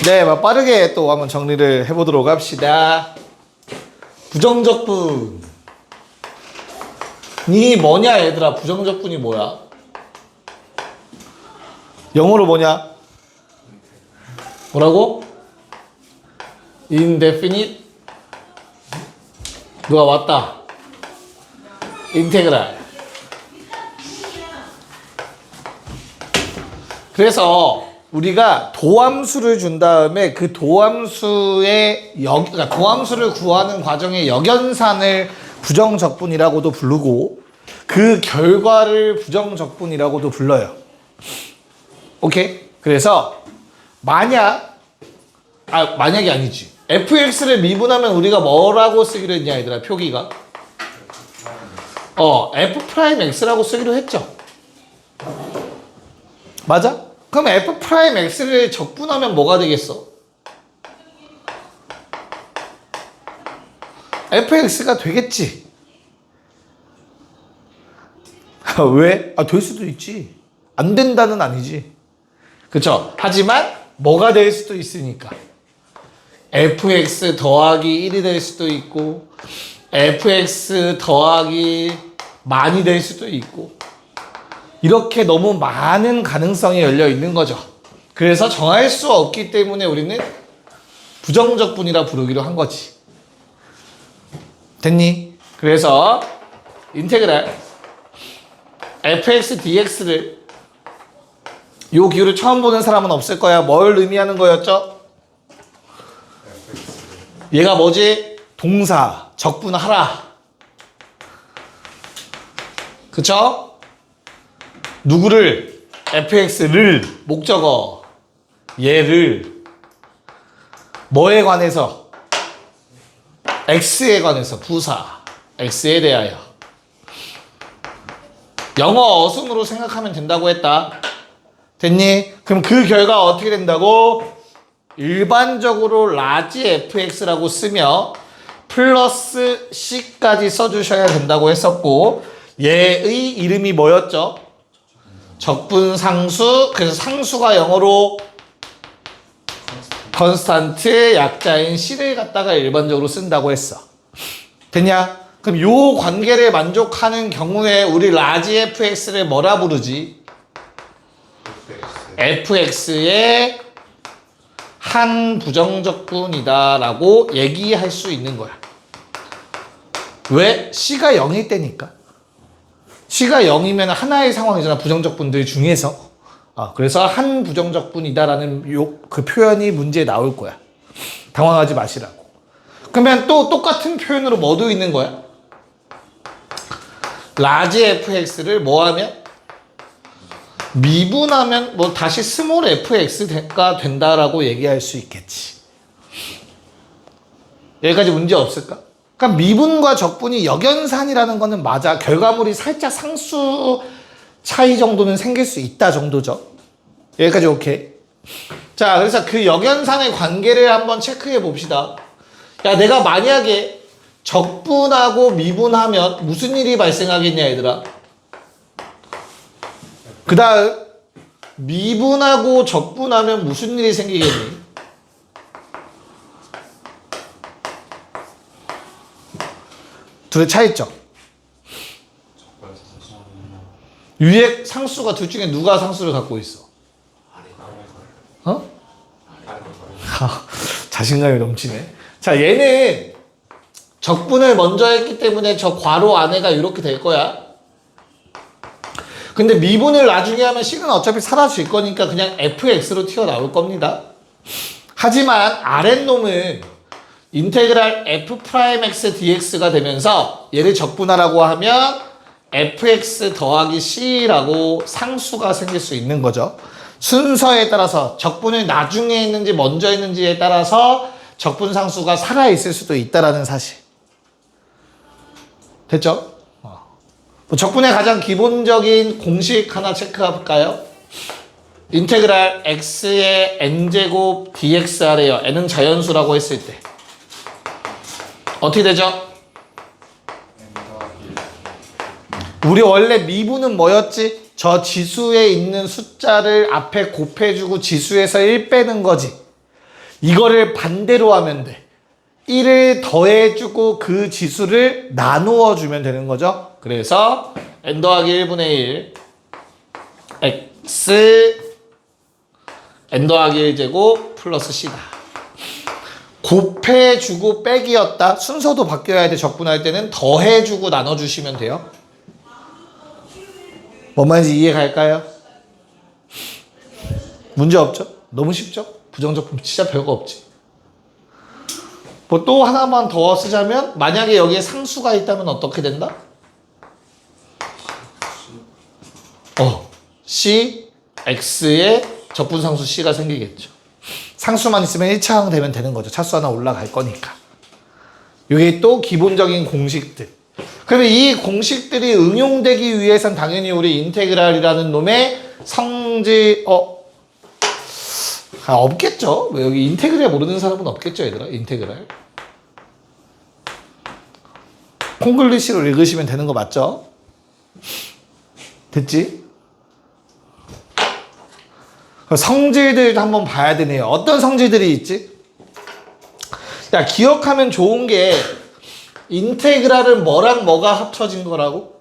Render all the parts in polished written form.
네, 빠르게 또 한번 정리를 해보도록 합시다. 부정적분이 뭐냐, 얘들아? 부정적분이 뭐야? 영어로 뭐냐? 뭐라고? indefinite? 누가 왔다. 인테그랄. 그래서 우리가 도함수를 준 다음에 그 도함수의 그러니까 도함수를 구하는 과정의 역연산을 부정적분이라고도 부르고 그 결과를 부정적분이라고도 불러요. 오케이? 그래서 만약이 아니지. fx를 미분하면 우리가 뭐라고 쓰기로 했냐, 얘들아, 표기가? f'x라고 쓰기로 했죠. 맞아? 그럼 f'x를 적분하면 뭐가 되겠어? fx가 되겠지. 왜? 될 수도 있지. 안 된다는 아니지. 그쵸? 하지만 뭐가 될 수도 있으니까. fx 더하기 1이 될 수도 있고 fx 더하기 만이 될 수도 있고 이렇게 너무 많은 가능성이 열려 있는 거죠. 그래서 정할 수 없기 때문에 우리는 부정적분이라 부르기로 한 거지. 됐니? 그래서 인테그랄 fx dx를 요 기호를 처음 보는 사람은 없을 거야. 뭘 의미하는 거였죠? 얘가 뭐지? 동사, 적분하라. 그쵸? 누구를? fx를, 목적어, 얘를 뭐에 관해서? x에 관해서, 부사, x에 대하여. 영어 어순으로 생각하면 된다고 했다. 됐니? 그럼 그 결과 어떻게 된다고? 일반적으로 라지 fx라고 쓰며 플러스 c까지 써주셔야 된다고 했었고 얘의 이름이 뭐였죠? 적분상수. 그래서 상수가 영어로 컨스탄트 약자인 c를 갖다가 일반적으로 쓴다고 했어. 됐냐? 그럼 요 관계를 만족하는 경우에 우리 라지 fx를 뭐라 부르지? fx의 한 부정적분이다 라고 얘기할 수 있는 거야. 왜? c가 0일 때니까. c가 0이면 하나의 상황이잖아, 부정적분들 중에서. 그래서 한 부정적분이다 라는 그 표현이 문제에 나올 거야. 당황하지 마시라고. 그러면 또 똑같은 표현으로 뭐도 있는 거야? 라지 fx를 뭐 하면? 미분하면 뭐 다시 스몰 fx가 된다라고 얘기할 수 있겠지. 여기까지 문제 없을까? 그러니까 미분과 적분이 역연산이라는 거는 맞아. 결과물이 살짝 상수 차이 정도는 생길 수 있다 정도죠. 여기까지 오케이. 자, 그래서 그 역연산의 관계를 한번 체크해 봅시다. 야, 내가 만약에 적분하고 미분하면 무슨 일이 발생하겠냐, 얘들아? 그 다음 미분하고 적분하면 무슨 일이 생기겠니? 둘의 차이점. 유액 상수가 둘 중에 누가 상수를 갖고 있어? 자신감이 넘치네. 자, 얘는 적분을 먼저 했기 때문에 저 괄호 안에가 이렇게 될 거야. 근데 미분을 나중에 하면 c는 어차피 사라질 거니까 그냥 fx로 튀어나올 겁니다. 하지만 아랫놈은 인테그랄 f'x dx가 되면서 얘를 적분하라고 하면 fx 더하기 c라고 상수가 생길 수 있는 거죠. 순서에 따라서 적분을 나중에 했는지 먼저 했는지에 따라서 적분 상수가 살아있을 수도 있다라는 사실. 됐죠? 적분의 가장 기본적인 공식 하나 체크해볼까요? 인테그랄 x의 n제곱 dxr에요. n은 자연수라고 했을 때 어떻게 되죠? 우리 원래 미분은 뭐였지? 저 지수에 있는 숫자를 앞에 곱해주고 지수에서 1 빼는 거지. 이거를 반대로 하면 돼. 1을 더해주고 그 지수를 나누어 주면 되는 거죠. 그래서 n 더하기 1분의 1 x n 더하기 1제곱 플러스 c다. 곱해주고 빼기였다. 순서도 바뀌어야 돼. 적분할 때는 더해주고 나눠주시면 돼요. 뭔 말인지 이해 갈까요? 문제 없죠? 너무 쉽죠? 부정적분 진짜 별거 없지. 뭐 또 하나만 더 쓰자면 만약에 여기에 상수가 있다면 어떻게 된다? C, X의 적분상수 C가 생기겠죠. 상수만 있으면 1차항 되면 되는 거죠. 차수 하나 올라갈 거니까. 이게 또 기본적인 공식들. 그러면 이 공식들이 응용되기 위해선 당연히 우리 인테그랄이라는 놈의 성질 없겠죠. 여기 인테그랄 모르는 사람은 없겠죠, 얘들아. 인테그랄. 콩글리시로 읽으시면 되는 거 맞죠? 됐지? 성질들도 한번 봐야 되네요. 어떤 성질들이 있지? 야, 기억하면 좋은 게 인테그랄은 뭐랑 뭐가 합쳐진 거라고?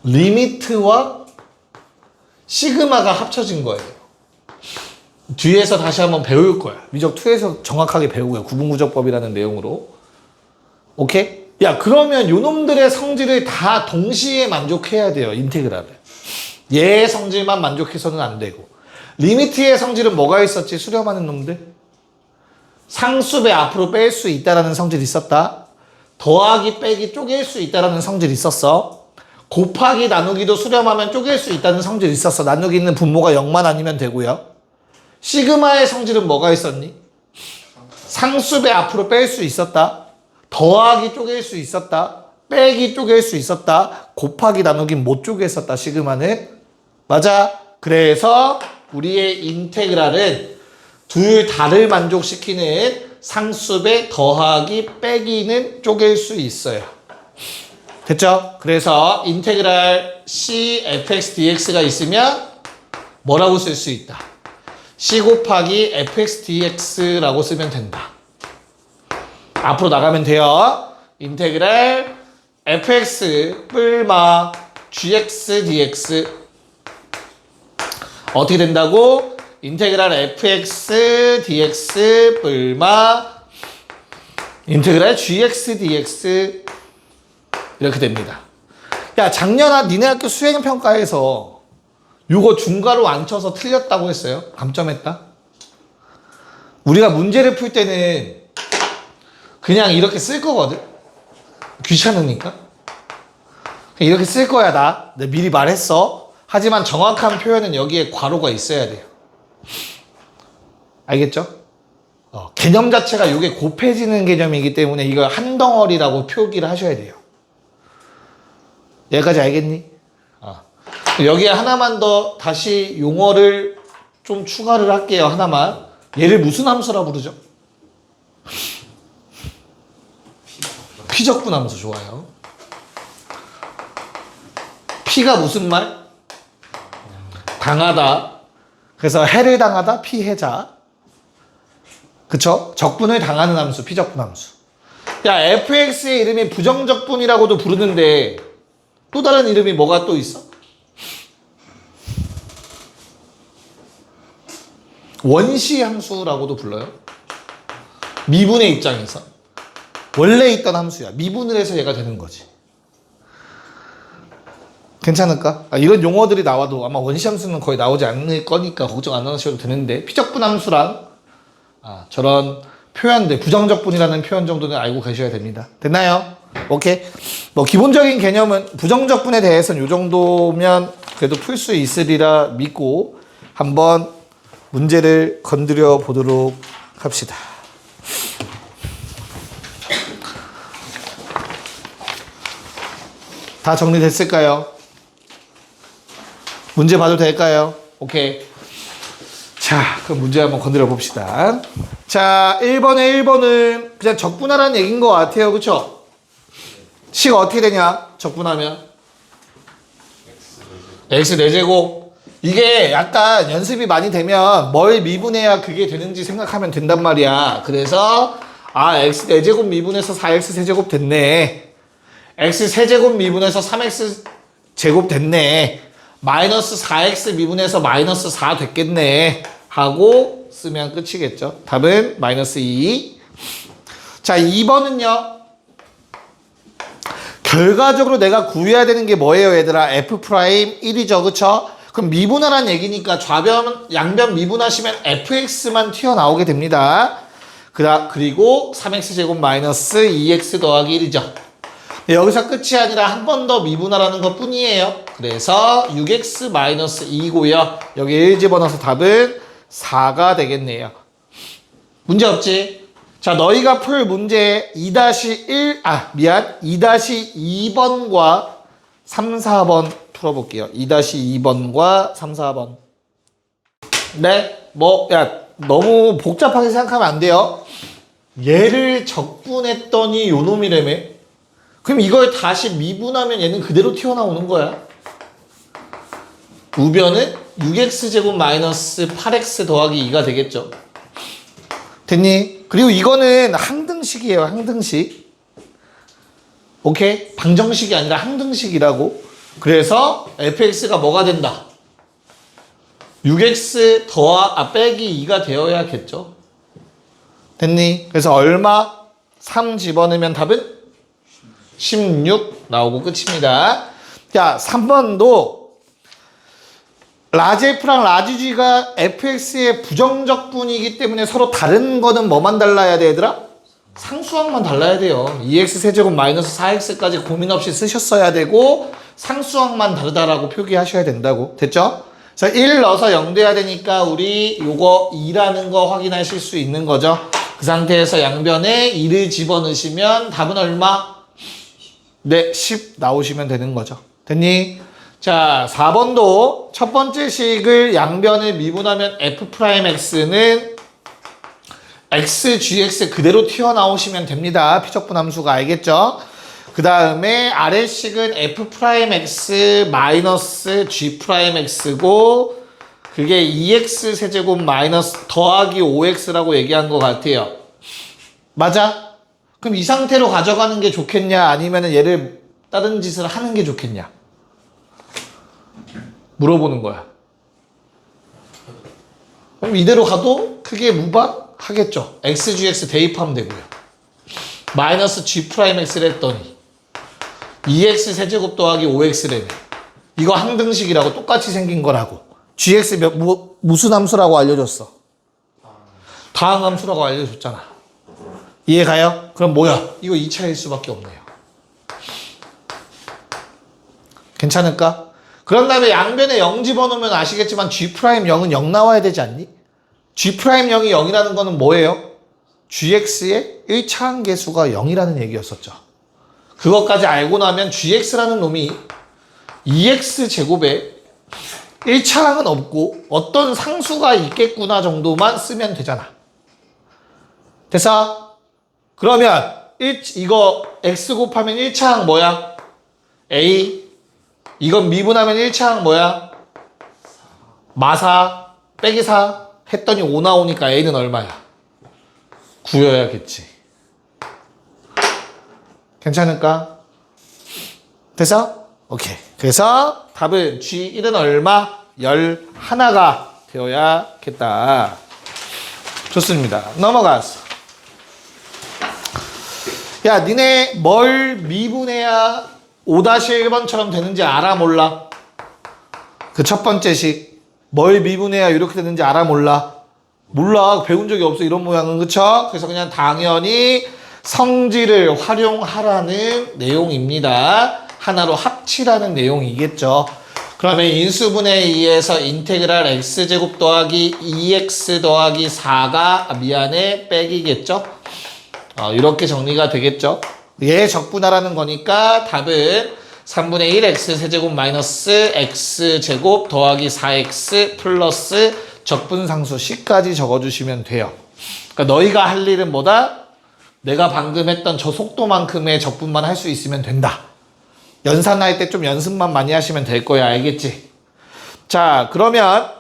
리미트와 시그마가 합쳐진 거예요. 뒤에서 다시 한번 배울 거야. 미적 2에서 정확하게 배우고요. 구분구조법이라는 내용으로. 오케이? 야, 그러면 요놈들의 성질을 다 동시에 만족해야 돼요. 인테그랄을. 얘의 성질만 만족해서는 안 되고. 리미트의 성질은 뭐가 있었지? 수렴하는 놈들. 상수배 앞으로 뺄 수 있다라는 성질이 있었다. 더하기 빼기 쪼갤 수 있다라는 성질이 있었어. 곱하기 나누기도 수렴하면 쪼갤 수 있다는 성질이 있었어. 나누기는 분모가 0만 아니면 되고요. 시그마의 성질은 뭐가 있었니? 상수배 앞으로 뺄 수 있었다. 더하기 쪼갤 수 있었다. 빼기 쪼갤 수 있었다. 곱하기 나누기 못 쪼갰었다. 시그마는. 맞아. 그래서 우리의 인테그랄은 둘 다를 만족시키는 상수배 더하기 빼기는 쪼갤 수 있어요. 됐죠? 그래서 인테그랄 C fx dx가 있으면 뭐라고 쓸 수 있다? C 곱하기 fx dx라고 쓰면 된다. 앞으로 나가면 돼요. 인테그랄 fx 뿔마 gx dx 어떻게 된다고? 인테그랄 fx dx 뿔마 인테그랄 gx dx 이렇게 됩니다. 야, 작년 니네 학교 수행평가에서 요거 중괄호 안 쳐서 틀렸다고 했어요? 감점했다? 우리가 문제를 풀 때는 그냥 이렇게 쓸 거거든? 귀찮으니까? 그냥 이렇게 쓸 거야, 나. 내가 미리 말했어. 하지만 정확한 표현은 여기에 괄호가 있어야 돼요. 알겠죠? 개념 자체가 이게 곱해지는 개념이기 때문에 이걸 한 덩어리라고 표기를 하셔야 돼요. 여기까지 알겠니? 여기에 하나만 더 다시 용어를 좀 추가를 할게요. 하나만. 얘를 무슨 함수라 부르죠? 피적분 함수. 좋아요. 피가 무슨 말? 당하다. 그래서 해를 당하다 피해자. 그쵸? 적분을 당하는 함수, 피적분 함수. 야, fx의 이름이 부정적분이라고도 부르는데 또 다른 이름이 뭐가 또 있어? 원시 함수라고도 불러요. 미분의 입장에서. 원래 있던 함수야. 미분을 해서 얘가 되는 거지. 괜찮을까? 이런 용어들이 나와도 아마 원시 함수는 거의 나오지 않을 거니까 걱정 안 하셔도 되는데 피적분 함수랑 저런 표현들, 부정적분이라는 표현 정도는 알고 계셔야 됩니다. 됐나요? 오케이. 뭐 기본적인 개념은 부정적분에 대해서는 이 정도면 그래도 풀 수 있으리라 믿고 한번 문제를 건드려 보도록 합시다. 다 정리됐을까요? 문제 봐도 될까요? 오케이. 자, 그럼 문제 한번 건드려 봅시다. 자, 1번은 그냥 적분하라는 얘기인 것 같아요. 그쵸? 식가 어떻게 되냐? 적분하면 x 4제곱. 이게 약간 연습이 많이 되면 뭘 미분해야 그게 되는지 생각하면 된단 말이야. 그래서 x 4제곱 미분해서 4x 세제곱 됐네. x 세제곱 미분해서 3x 제곱 됐네. 마이너스 4x 미분해서 마이너스 4 됐겠네. 하고 쓰면 끝이겠죠. 답은 마이너스 2. 자, 2번은요. 결과적으로 내가 구해야 되는 게 뭐예요, 얘들아? F'1이죠, 그쵸? 그럼 미분하란 얘기니까 좌변, 양변 미분하시면 fx만 튀어나오게 됩니다. 그리고 3x 제곱 마이너스 2x 더하기 1이죠. 여기서 끝이 아니라 한 번 더 미분하라는 것 뿐이에요. 그래서 6x 마이너스 2고요. 여기 1 집어넣어서 답은 4가 되겠네요. 문제 없지? 자, 너희가 풀 문제 2-2번과 3, 4번 풀어볼게요. 2-2번과 3, 4번. 네, 너무 복잡하게 생각하면 안 돼요. 얘를 적분했더니 요 놈이라며. 그럼 이걸 다시 미분하면 얘는 그대로 튀어나오는 거야. 우변은 6x제곱 마이너스 8x 더하기 2가 되겠죠. 됐니? 그리고 이거는 항등식이에요. 항등식. 오케이? 방정식이 아니라 항등식이라고. 그래서 fx가 뭐가 된다? 6x 빼기 2가 되어야겠죠. 됐니? 그래서 얼마? 3 집어넣으면 답은 16 나오고 끝입니다. 자, 3번도 라지 F랑 라지 G가 fx의 부정적분이기 때문에 서로 다른 거는 뭐만 달라야 돼, 얘들아? 상수항만 달라야 돼요. 2x 세제곱 마이너스 4x까지 고민 없이 쓰셨어야 되고 상수항만 다르다라고 표기하셔야 된다고. 됐죠? 자, 1 넣어서 0 돼야 되니까 우리 요거 2라는 거 확인하실 수 있는 거죠. 그 상태에서 양변에 2를 집어넣으시면 답은 얼마? 네, 10 나오시면 되는 거죠. 됐니? 자, 4번도 첫 번째 식을 양변을 미분하면 f'x는 xgx 그대로 튀어나오시면 됩니다. 피적분 함수가 알겠죠? 그 다음에 아래식은 f'x 마이너스 g'x고 그게 2x 세제곱 마이너스 더하기 5x라고 얘기한 것 같아요. 맞아? 그럼 이 상태로 가져가는 게 좋겠냐? 아니면 얘를 다른 짓을 하는 게 좋겠냐? 물어보는 거야. 그럼 이대로 가도 크게 무방하겠죠. xgx 대입하면 되고요. 마이너스 g'x를 했더니 2x 세제곱 더하기 5x래요. 이거 항등식이라고 똑같이 생긴 거라고. gx 무슨 함수라고 알려줬어? 다항함수라고 알려줬잖아. 이해가요? 그럼 뭐야? 이거 2차일 수밖에 없네요. 괜찮을까? 그런 다음에 양변에 0 집어넣으면 아시겠지만 G'0은 0 나와야 되지 않니? G'0이 0이라는 거는 뭐예요? GX의 1차항 계수가 0이라는 얘기였었죠. 그것까지 알고 나면 GX라는 놈이 2X 제곱에 1차항은 없고 어떤 상수가 있겠구나 정도만 쓰면 되잖아. 됐어? 그러면 이거 x 곱하면 1차항 뭐야? a. 이건 미분하면 1차항 뭐야? 마사 빼기 4 했더니 5 나오니까 a는 얼마야? 9여야겠지. 괜찮을까? 됐어? 오케이. 그래서 답은 G1은 얼마? 11가 되어야겠다. 좋습니다. 넘어가서. 야, 니네 뭘 미분해야 5-1번처럼 되는지 알아 몰라? 그 첫 번째 식. 뭘 미분해야 이렇게 되는지 알아 몰라? 몰라. 배운 적이 없어. 이런 모양은. 그쵸? 그래서 그냥 당연히 성질을 활용하라는 내용입니다. 하나로 합치라는 내용이겠죠. 그러면 인수분해에 의해서 인테그랄 x제곱 더하기 2x 더하기 4가 빼기겠죠? 이렇게 정리가 되겠죠. 얘 적분하라는 거니까 답은 3분의 1 x 세제곱 마이너스 x제곱 더하기 4x 플러스 적분상수 c까지 적어주시면 돼요. 그러니까 너희가 할 일은 뭐다? 내가 방금 했던 저 속도만큼의 적분만 할 수 있으면 된다. 연산할 때 좀 연습만 많이 하시면 될 거야. 알겠지? 자, 그러면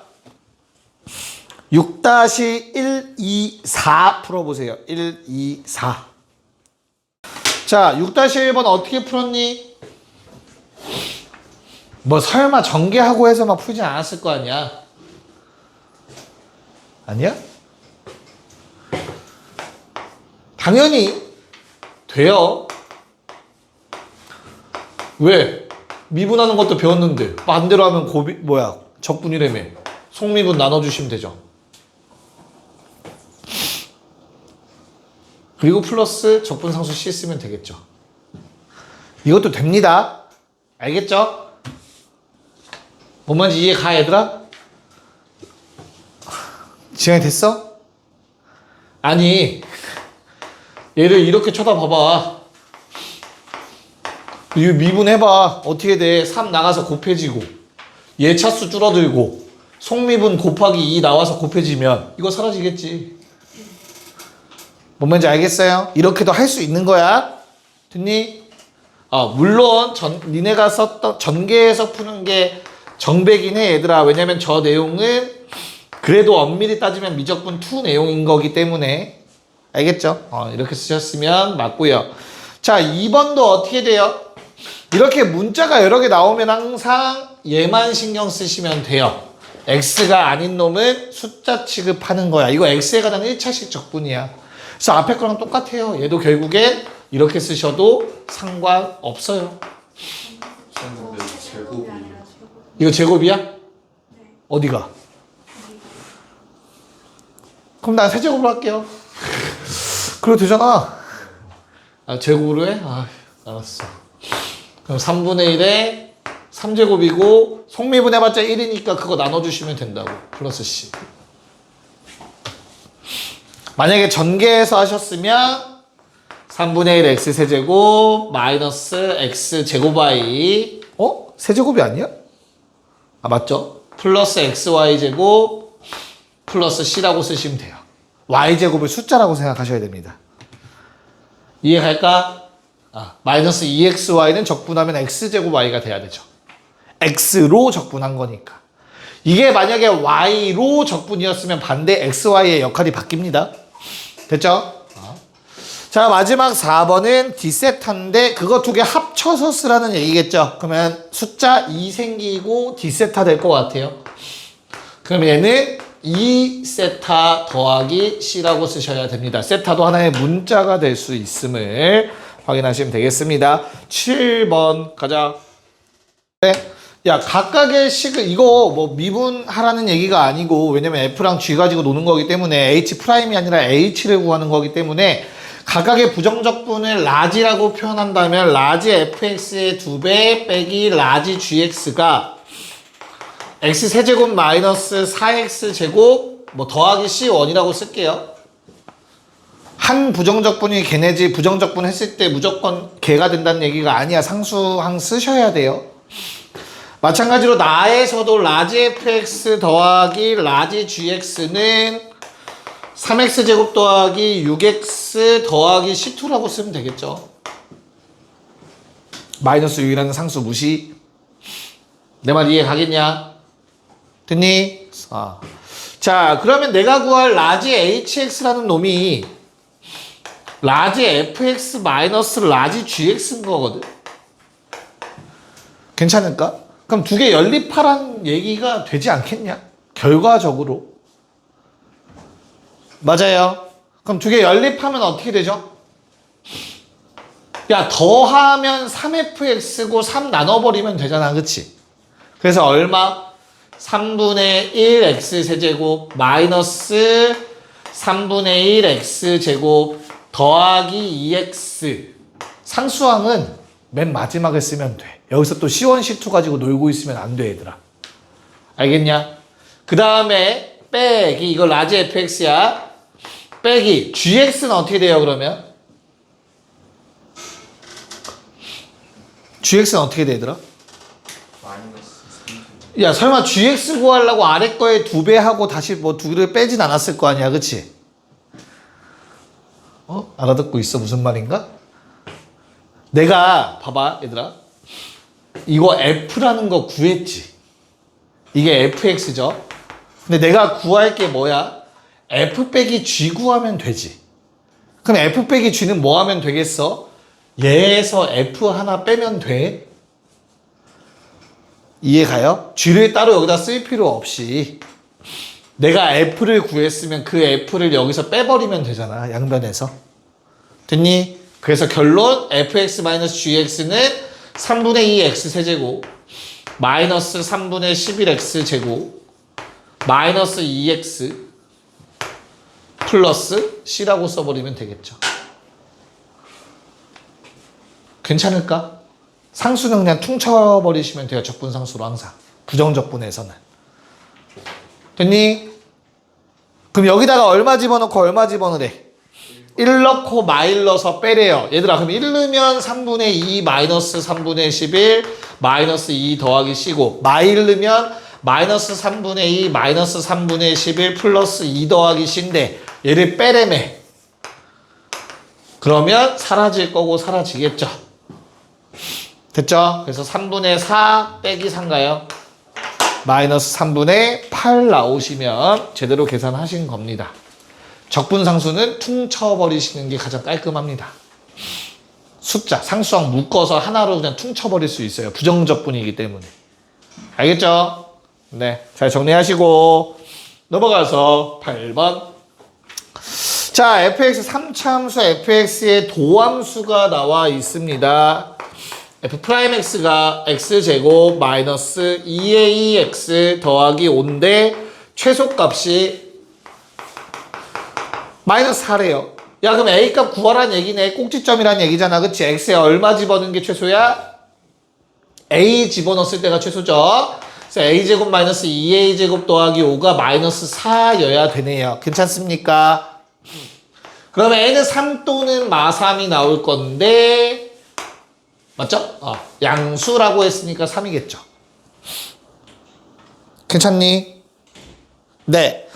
6-124 풀어보세요. 1, 2, 4. 자, 6-1번 어떻게 풀었니? 뭐 설마 전개하고 해서만 풀지 않았을 거 아니야? 아니야? 당연히 돼요. 왜? 미분하는 것도 배웠는데 반대로 하면 적분이라며. 속미분 나눠주시면 되죠. 그리고 플러스 적분상수 C 쓰면 되겠죠. 이것도 됩니다. 알겠죠? 뭔 말인지 이해가, 얘들아? 지향이 됐어? 아니, 얘를 이렇게 쳐다봐봐. 이거 미분해봐. 어떻게 돼? 3 나가서 곱해지고 얘 차수 줄어들고 속미분 곱하기 2 나와서 곱해지면 이거 사라지겠지. 뭔 말인지 알겠어요? 이렇게도 할 수 있는 거야. 됐니? 물론 니네가 썼던 전개해서 푸는 게 정배긴 해, 얘들아. 왜냐면 저 내용은 그래도 엄밀히 따지면 미적분 2 내용인 거기 때문에. 알겠죠? 이렇게 쓰셨으면 맞고요. 자, 2번도 어떻게 돼요? 이렇게 문자가 여러 개 나오면 항상 얘만 신경 쓰시면 돼요. x가 아닌 놈은 숫자 취급하는 거야. 이거 x에 가장 1차식 적분이야. 그래서 앞에 거랑 똑같아요. 얘도 결국엔 이렇게 쓰셔도 상관없어요. 이거 제곱이야? 어디가? 그럼 난 세제곱으로 할게요. 그래도 되잖아. 제곱으로 해? 알았어. 그럼 3분의 1에 3제곱이고 속미분 해봤자 1이니까 그거 나눠주시면 된다고. 플러스 C. 만약에 전개해서 하셨으면 3분의 1 x 세제곱 마이너스 x 제곱 y 세제곱이 아니야? 맞죠? 플러스 xy 제곱 플러스 c라고 쓰시면 돼요. y제곱을 숫자라고 생각하셔야 됩니다. 이해갈까? 마이너스 2xy는 적분하면 x제곱 y가 돼야 되죠. x로 적분한 거니까. 이게 만약에 y로 적분이었으면 반대 xy의 역할이 바뀝니다. 됐죠? 자, 마지막 4번은 디세타인데 그거 두 개 합쳐서 쓰라는 얘기겠죠. 그러면 숫자 2 생기고 디세타 될 것 같아요. 그럼 얘는 2세타 더하기 C라고 쓰셔야 됩니다. 세타도 하나의 문자가 될 수 있음을 확인하시면 되겠습니다. 7번 가자. 네. 야, 각각의 식을 이거 뭐 미분하라는 얘기가 아니고, 왜냐면 F랑 G 가지고 노는 거기 때문에 H'이 아니라 H를 구하는 거기 때문에 각각의 부정적분을 라지라고 표현한다면 라지 fx의 2배 빼기 라지 gx가 x세제곱 마이너스 4x제곱 뭐 더하기 c1이라고 쓸게요. 한 부정적분이 걔네지 부정적분 했을 때 무조건 걔가 된다는 얘기가 아니야. 상수항 쓰셔야 돼요. 마찬가지로 나에서도 라지 fx 더하기 라지 gx는 3x제곱 더하기 6x 더하기 c2라고 쓰면 되겠죠. 마이너스 6이라는 상수 무시. 내 말 이해 가겠냐? 됐니? 자, 그러면 내가 구할 라지 hx라는 놈이 라지 fx 마이너스 라지 gx인 거거든. 괜찮을까? 그럼 두 개 연립하란 얘기가 되지 않겠냐? 결과적으로. 맞아요. 그럼 두 개 연립하면 어떻게 되죠? 야, 더하면 3fx고 3 나눠버리면 되잖아. 그치? 그래서 얼마? 3분의 1 x세제곱 마이너스 3분의 1 x제곱 더하기 2x. 상수항은 맨 마지막에 쓰면 돼. 여기서 또 C1, C2 가지고 놀고 있으면 안 돼, 얘들아. 알겠냐? 그 다음에 빼기, 이거 라지 fx야. 빼기 gx는 어떻게 돼요, 그러면? gx는 어떻게 돼, 얘들아? 야, 설마 gx 구하려고 아래 거에 2배 하고 다시 뭐 2개를 빼진 않았을 거 아니야, 그치? 알아듣고 있어, 무슨 말인가? 내가 봐봐, 얘들아. 이거 f라는 거 구했지. 이게 fx죠. 근데 내가 구할 게 뭐야? f 빼기 g 구하면 되지. 그럼 f 빼기 g는 뭐 하면 되겠어? 얘에서 f 하나 빼면 돼. 이해가요? g를 따로 여기다 쓸 필요 없이 내가 f를 구했으면 그 f를 여기서 빼버리면 되잖아. 양변에서. 됐니? 그래서 결론 fx-gx는 3분의 2 x 세제곱 마이너스 3분의 11x 제곱 마이너스 2x 플러스 c라고 써버리면 되겠죠. 괜찮을까? 상수는 그냥 퉁쳐버리시면 돼요. 적분상수로 항상. 부정적분에서는. 됐니? 그럼 여기다가 얼마 집어넣고 얼마 집어넣으래? 1 넣고 마일 넣어서 빼래요. 얘들아 그럼 1 넣으면 3분의 2 마이너스 3분의 11 마이너스 2 더하기 c고 마일 넣으면 마이너스 3분의 2 마이너스 3분의 11 플러스 2 더하기 c인데 얘를 빼래매. 그러면 사라질 거고 사라지겠죠. 됐죠? 그래서 3분의 4 빼기 4인가요? 마이너스 3분의 8 나오시면 제대로 계산하신 겁니다. 적분상수는 퉁쳐버리시는 게 가장 깔끔합니다. 숫자, 상수항 묶어서 하나로 그냥 퉁쳐버릴 수 있어요. 부정적분이기 때문에. 알겠죠? 네, 잘 정리하시고 넘어가서 8번. 자, fx 3차함수 fx의 도함수가 나와 있습니다. f'x가 x제곱 마이너스 2ax 더하기 5인데 최소값이 마이너스 4래요. 야 그럼 a값 구하란 얘기네. 꼭지점이란 얘기잖아. 그치? x에 얼마 집어넣는 게 최소야? a 집어넣었을 때가 최소죠. 그래서 a제곱 마이너스 2a제곱 더하기 5가 마이너스 4여야 되네요. 괜찮습니까? 그러면 a는 3 또는 마3이 나올 건데 맞죠? 양수라고 했으니까 3이겠죠. 괜찮니? 네.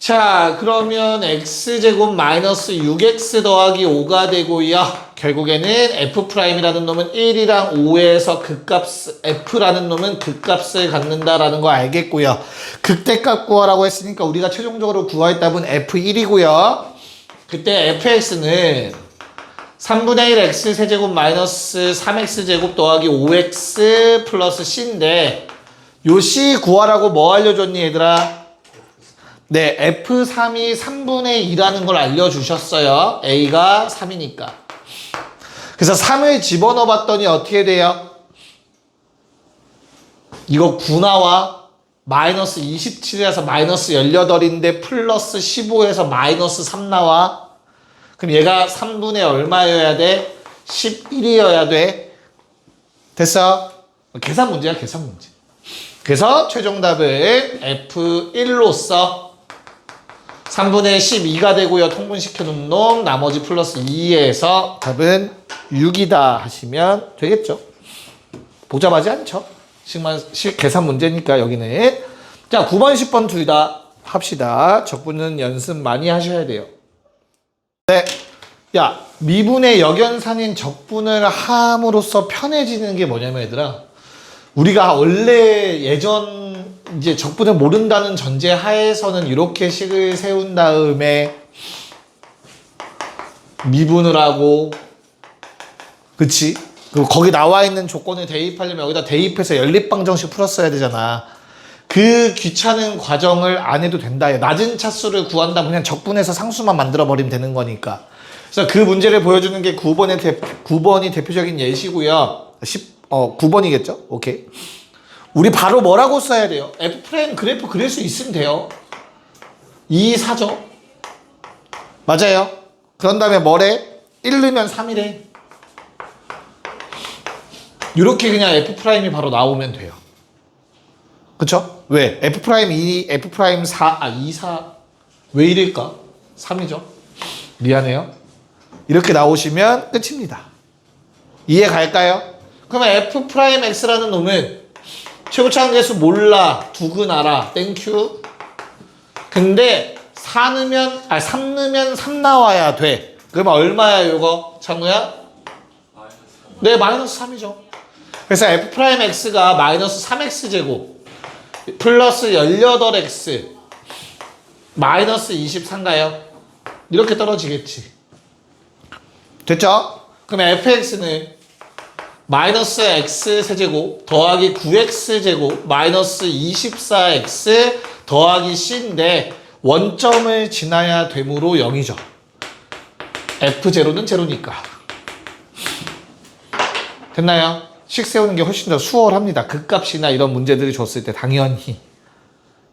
자, 그러면 x제곱 마이너스 6x 더하기 5가 되고요. 결국에는 f'이라는 놈은 1이랑 5에서 극값, f라는 놈은 극값을 갖는다라는 거 알겠고요. 극대값 구하라고 했으니까 우리가 최종적으로 구할 답은 f1이고요. 그때 fx는 3분의 1 x 세제곱 마이너스 3x제곱 더하기 5x 플러스 c인데 요 c 구하라고 뭐 알려줬니 얘들아? 네, f3이 3분의 2라는 걸 알려주셨어요. a가 3이니까. 그래서 3을 집어넣어 봤더니 어떻게 돼요? 이거 9 나와. 마이너스 27에서 마이너스 18인데 플러스 15에서 마이너스 3 나와. 그럼 얘가 3분의 얼마여야 돼? 11이어야 돼. 됐어? 계산 문제야, 계산 문제. 그래서 최종답은 F1로서 3분의 12가 되고요. 통분시켜 놓은 놈 나머지 플러스 2에서 답은 6이다 하시면 되겠죠. 복잡하지 않죠? 계산 문제니까 여기는. 자, 9번, 10번 둘 다 합시다. 적분은 연습 많이 하셔야 돼요. 네. 야, 미분의 역연산인 적분을 함으로써 편해지는 게 뭐냐면 얘들아, 우리가 원래 예전 이제 적분을 모른다는 전제 하에서는 이렇게 식을 세운 다음에 미분을 하고, 그치? 그리고 거기 나와 있는 조건을 대입하려면 여기다 대입해서 연립방정식 풀었어야 되잖아. 그 귀찮은 과정을 안 해도 된다. 낮은 차수를 구한다. 그냥 적분해서 상수만 만들어버리면 되는 거니까. 그래서 그 문제를 보여주는 게 9번이 대표적인 예시고요. 9번이겠죠? 오케이. 우리 바로 뭐라고 써야 돼요? F' 그래프 그릴 수 있으면 돼요. 2, 4죠. 맞아요. 그런 다음에 뭐래? 1 넣으면 3이래. 이렇게 그냥 F'이 바로 나오면 돼요. 그쵸? 왜? F'2, F'4, 2, 4. 왜 이럴까? 3이죠. 미안해요. 이렇게 나오시면 끝입니다. 이해 갈까요? 그러면 F'X라는 놈은 최고차항계수 몰라, 두근 알아, 땡큐. 근데 3 넣으면 3 나와야 돼. 그러면 얼마야, 요거? 창우야? 네, 마이너스 3이죠. 그래서 F'X가 마이너스 3X제곱 플러스 18x 마이너스 24인가요? 이렇게 떨어지겠지. 됐죠? 그럼 fx는 마이너스 x 세제곱 더하기 9x 제곱 마이너스 24x 더하기 c인데 원점을 지나야 되므로 0이죠. f0는 제로니까. 됐나요? 식 세우는 게 훨씬 더 수월합니다. 극값이나 이런 문제들이 줬을 때 당연히.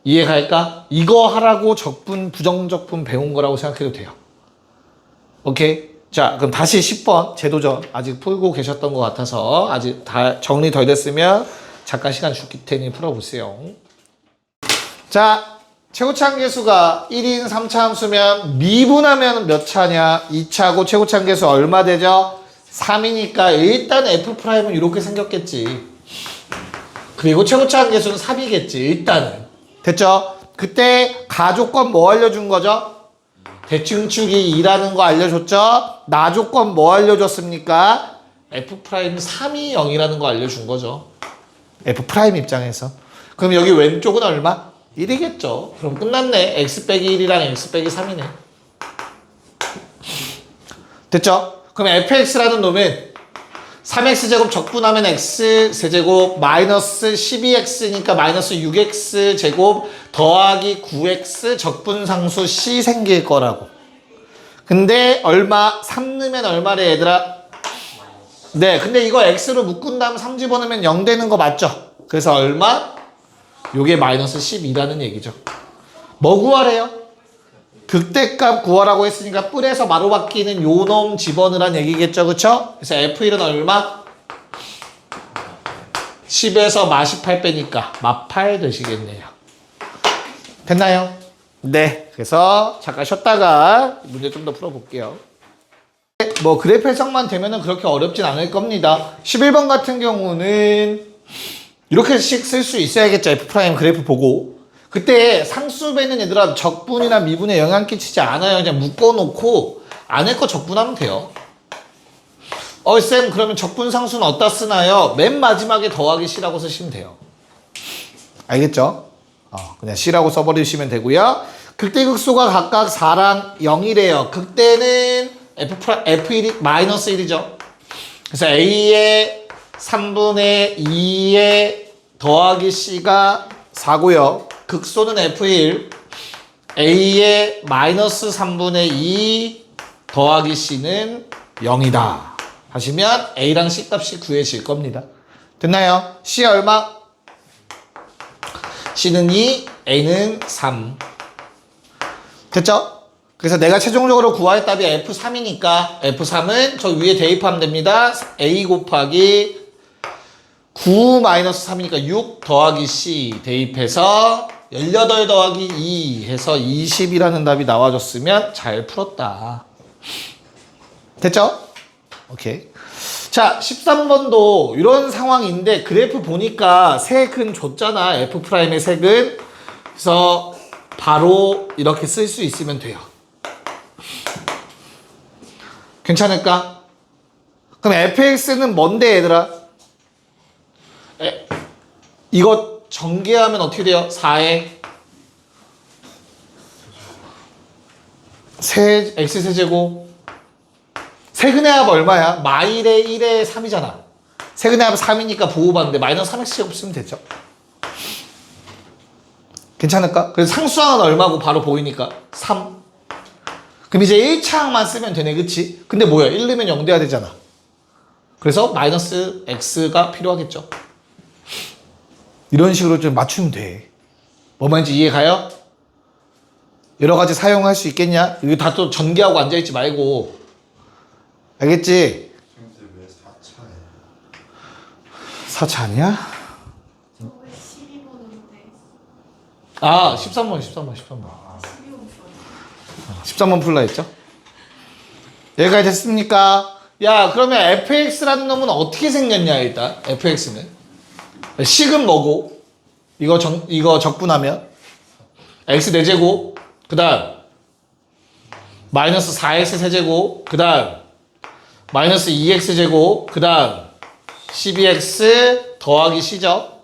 이해갈까? 이거 하라고 적분, 부정적분 배운 거라고 생각해도 돼요. 오케이? 자, 그럼 다시 10번 제도전 아직 풀고 계셨던 것 같아서 아직 다 정리 덜 됐으면 잠깐 시간 줄 테니 풀어보세요. 자, 최고차함계수가 1인 3차 함수면 미분하면 몇 차냐? 2차고 최고차함계수 얼마 되죠? 3이니까 일단 F'은 이렇게 생겼겠지. 그리고 최고차함계수는 3이겠지. 일단은. 됐죠? 그때 가조건 뭐 알려준 거죠? 대칭축이 2라는 거 알려줬죠? 나조건 뭐 알려줬습니까? F'은 3이 0이라는 거 알려준 거죠. F' 입장에서. 그럼 여기 왼쪽은 얼마? 1이겠죠. 그럼 끝났네. x 빼기 1이랑 x 빼기 3이네. 됐죠? 그럼 fx라는 놈은 3x제곱 적분하면 x세제곱 마이너스 12x니까 마이너스 6x제곱 더하기 9x 적분상수 c 생길 거라고. 근데 얼마? 3 넣으면 얼마래 얘들아? 네, 근데 이거 x로 묶은 다음 3 집어넣으면 0 되는 거 맞죠? 그래서 얼마? 요게 마이너스 12라는 얘기죠. 뭐 구하래요? 극대값 구하라고 했으니까 뿔에서 마루 바뀌는 요 놈 집어넣으란 얘기겠죠. 그쵸? 그래서 F1은 얼마? 10에서 마 18 빼니까 마 8 되시겠네요. 됐나요? 네. 그래서 잠깐 쉬었다가 문제 좀 더 풀어볼게요. 뭐 그래프 해석만 되면은 그렇게 어렵진 않을 겁니다. 11번 같은 경우는 이렇게씩 쓸 수 있어야겠죠. F' 그래프 보고. 그때 상수배는 얘들아 적분이나 미분에 영향 끼치지 않아요. 그냥 묶어놓고 안에 거 적분하면 돼요. 쌤 그러면 적분 상수는 어디다 쓰나요? 맨 마지막에 더하기 C라고 쓰시면 돼요. 알겠죠? 그냥 C라고 써버리시면 되고요. 극대극소가 각각 4랑 0이래요. 극대는 F1이 마이너스 1이죠. 그래서 A의 3분의 2의 더하기 C가 4고요. 극소는 F1, A의 마이너스 3분의 2 더하기 C는 0이다. 하시면 A랑 C 값이 구해질 겁니다. 됐나요? C 얼마? C는 2, A는 3. 됐죠? 그래서 내가 최종적으로 구할 답이 F3이니까 F3은 저 위에 대입하면 됩니다. A 곱하기 9 마이너스 3이니까 6 더하기 C 대입해서 18 더하기 2 해서 20이라는 답이 나와줬으면 잘 풀었다. 됐죠? 오케이. 자, 13번도 이런 상황인데 그래프 보니까 색은 줬잖아. F'의 색은. 그래서 바로 이렇게 쓸 수 있으면 돼요. 괜찮을까? 그럼 fx는 뭔데 얘들아? 이거 전개하면 어떻게 돼요? 4에 x세제곱 세근의 합 얼마야? 마일에 1에 3이잖아. 세근의 합 3이니까 부호받는데 마이너스 3x제곱 쓰면 되죠. 괜찮을까? 그래서 상수항은 얼마고 바로 보이니까 3. 그럼 이제 1차항만 쓰면 되네. 그치? 근데 뭐야? 1 넣으면 0 돼야 되잖아. 그래서 마이너스 x가 필요하겠죠. 이런 식으로 좀 맞추면 돼. 뭐 말인지 이해가요? 여러 가지 사용할 수 있겠냐? 이거 다 또 전개하고 앉아있지 말고. 알겠지? 왜 4차예요? 4차 아니야? 저왜 12번인데 13번. 12번 13번 풀라 했죠? 여기까지 됐습니까? 야, 그러면 fx라는 놈은 어떻게 생겼냐, 일단. fx는. 식은 뭐고? 이거 적분하면 x 4제곱, 그 다음 마이너스 4x 세제곱, 그 다음 마이너스 2x 제곱, 그 다음 12x 더하기 c죠.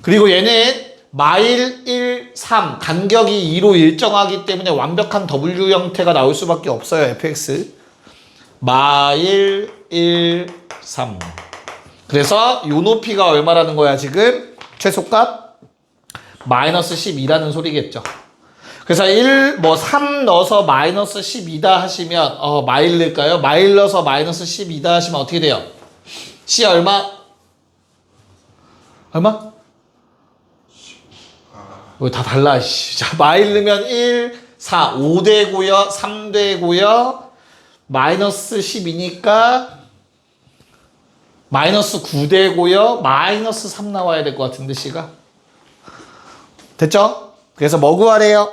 그리고 얘는 마일 1, 3 간격이 2로 일정하기 때문에 완벽한 W 형태가 나올 수밖에 없어요. fx 마일 1, 3 그래서 요 높이가 얼마라는 거야 지금? 최소값 마이너스 12라는 소리겠죠. 그래서 3 넣어서 마이너스 12다 하시면 마일 넣을까요? 마일 넣어서 마이너스 12다 하시면 어떻게 돼요? C 얼마? 얼마? 왜 다 달라. 자, 마일 넣으면 1, 4, 5 되고요. 3 되고요. 마이너스 12니까 마이너스 9 되고요. 마이너스 3 나와야 될 것 같은데 C가. 됐죠? 그래서 뭐 구하래요?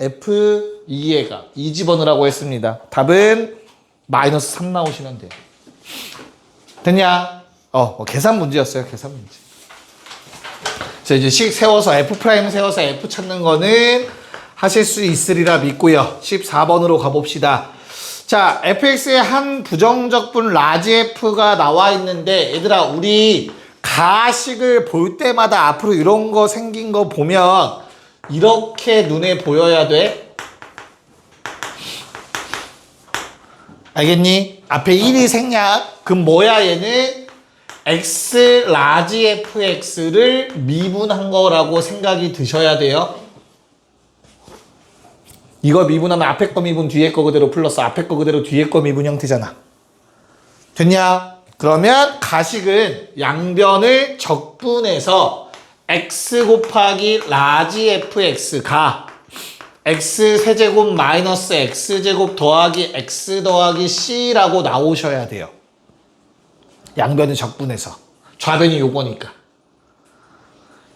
F 2의 값. 2 집어넣으라고 했습니다. 답은 마이너스 3 나오시면 돼요. 됐냐? 계산 문제였어요. 계산 문제. 자, 이제 식 세워서 F' 세워서 F 찾는 거는 하실 수 있으리라 믿고요. 14번으로 가봅시다. 자, fx의 한 부정적분 라지 f가 나와 있는데 얘들아 우리 가식을 볼 때마다 앞으로 이런 거 생긴 거 보면 이렇게 눈에 보여야 돼. 알겠니? 앞에 1이 생략. 그럼 뭐야 얘는? x 라지 fx를 미분한 거라고 생각이 드셔야 돼요. 이거 미분하면 앞에 거 미분 뒤에 거 그대로 플러스 앞에 거 그대로 뒤에 거 미분 형태잖아. 됐냐? 그러면 가식은 양변을 적분해서 x 곱하기 라지 fx가 x 세제곱 마이너스 x 제곱 더하기 x 더하기 c라고 나오셔야 돼요. 양변을 적분해서. 좌변이 요거니까.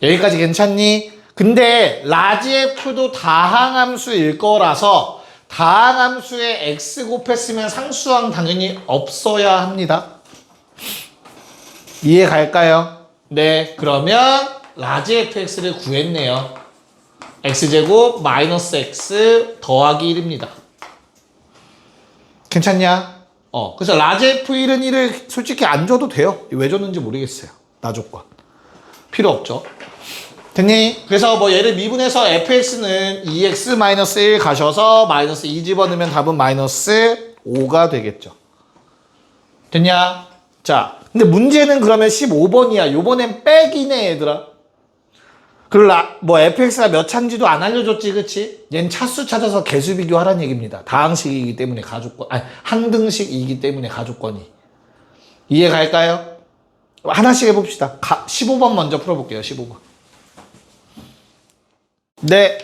여기까지 괜찮니? 근데 라지 f도 다항함수일 거라서 다항함수에 x 곱했으면 상수항 당연히 없어야 합니다. 이해 갈까요? 네, 그러면 라지 fx를 구했네요. x제곱 마이너스 x 더하기 1입니다. 괜찮냐? 그래서 라지 f1은 1을 솔직히 안 줘도 돼요. 왜 줬는지 모르겠어요. 나 조건. 필요 없죠. 됐니? 그래서 뭐 얘를 미분해서 fx는 2x-1 가셔서 마이너스 2 집어넣으면 답은 마이너스 5가 되겠죠. 됐냐? 자, 근데 문제는 그러면 15번이야. 요번엔 빼기네 얘들아. 그리고 fx가 몇 차인지도 안 알려줬지, 그치? 얜 차수 찾아서 개수 비교하라는 얘기입니다. 다항식이기 때문에 가족권, 항등식이기 때문에 가족권이. 이해 갈까요? 하나씩 해봅시다. 15번 먼저 풀어볼게요, 15번. 네,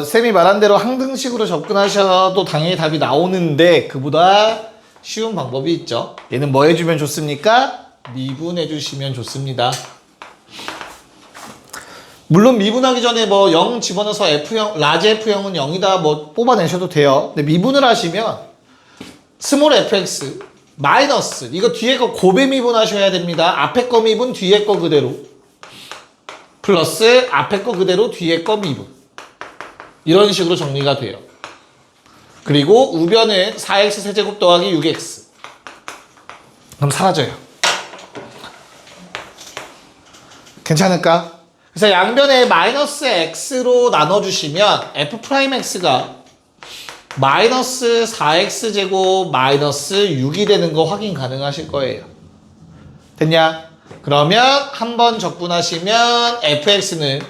쌤이 말한 대로 항등식으로 접근하셔도 당연히 답이 나오는데 그보다 쉬운 방법이 있죠. 얘는 뭐 해주면 좋습니까? 미분해주시면 좋습니다. 물론 미분하기 전에 0 집어넣어서 F형, 라지 F형은 0이다 뽑아내셔도 돼요. 근데 미분을 하시면 스몰 fx 마이너스 이거 뒤에 거 곱에 미분하셔야 됩니다. 앞에 거 미분 뒤에 거 그대로 플러스 앞에 거 그대로 뒤에 거 미분 이런 식으로 정리가 돼요. 그리고 우변은 4x 세제곱 더하기 6x 그럼 사라져요. 괜찮을까? 그래서 양변에 마이너스 x로 나눠주시면 f'x가 마이너스 4x제곱 마이너스 6이 되는 거 확인 가능하실 거예요. 됐냐? 그러면 한번 적분하시면 fx는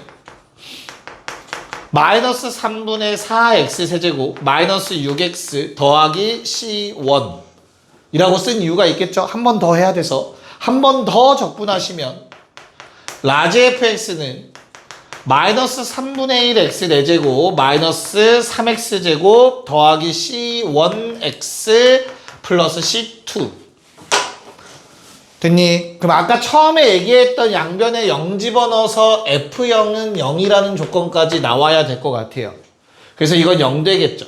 마이너스 3분의 4x 세제곱 마이너스 6x 더하기 c1 이라고 쓴 이유가 있겠죠? 한 번 더 해야 돼서 한 번 더 적분하시면 라지 fx는 마이너스 3분의 1x 4제곱 마이너스 3x제곱 더하기 c1x 플러스 c2 됐니? 그럼 아까 처음에 얘기했던 양변에 0 집어넣어서 F0은 0이라는 조건까지 나와야 될 것 같아요. 그래서 이건 0 되겠죠.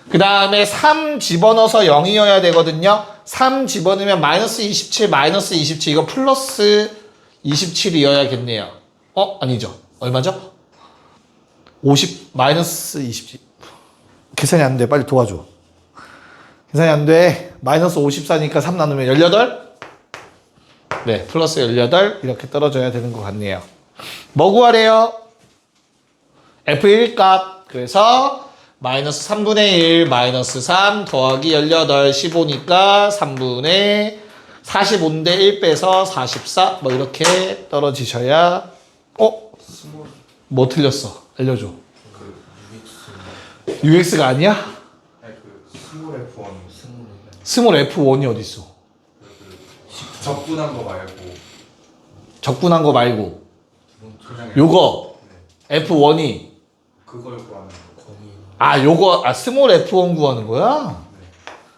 그 다음에 3 집어넣어서 0이어야 되거든요. 3 집어넣으면 마이너스 27, 마이너스 27 이거 플러스 27이어야겠네요. 아니죠. 얼마죠? 50 마이너스 27 계산이 안 돼. 빨리 도와줘. 계산이 안 돼. 마이너스 54니까 3 나누면 18? 네, 플러스 18 이렇게 떨어져야 되는 것 같네요. 뭐 구하래요? F1 값. 그래서 마이너스 3분의 1 마이너스 3 더하기 18 15니까 3분의 45인데 1 빼서 44 뭐 이렇게 떨어지셔야 스몰 뭐 틀렸어? 알려줘. 그 UX가 아니야? 아니 그 스몰 F1 스몰 F1이 어딨어? 적분한 거 말고 적분한 거 말고 그냥 요거 네. F1이 그걸 구하는 거 요거 스몰 F1 구하는 거야?